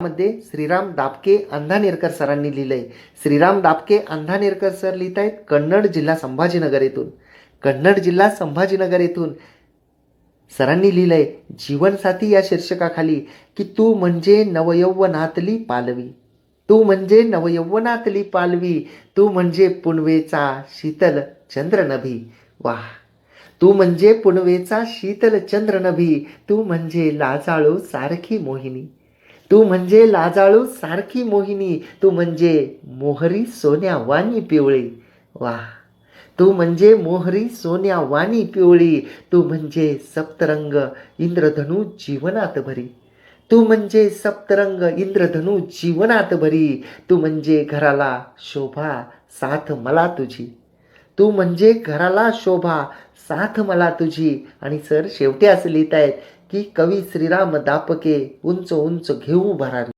मध्ये श्रीराम दापके अंधानेरकर सरांनी लिहिलंय. श्रीराम दापके अंधानेरकर सर लिहित आहेत कन्नड जिल्हा संभाजीनगर येथून. कन्नड जिल्हा संभाजीनगर येथून सरांनी लिहिलंय जीवनसाथी या शीर्षकाखाली की तू म्हणजे नवयौवनातली पालवी, तू म्हणजे नवयौवनातली पालवी, तू म्हणजे पुनवेचा शीतल चंद्रनभी. वाह, तू म्हणजे पुनवेचा शीतल चंद्रनभी, तू म्हणजे लाजाळू सारखी मोहिनी, तू म्हणजे लाजाळू सारखी मोहिनी, तू म्हणजे मोहरी सोन्या वाणी पिवळी. वाह, तू म्हणजे मोहरी सोन्या वाणी पिवळी, तू म्हणजे सप्तरंग इंद्रधनू जीवनात भरी, तू म्हणजे सप्तरंग इंद्रधनू जीवनात भरी, तू म्हणजे घराला शोभा साथ मला तुझी, तू म्हणजे घराला शोभा साथ मला तुझी. आणि सर शेवटी असं लिहित आहेत की कवी श्रीराम दापके उंच उंच घेऊ भरारी.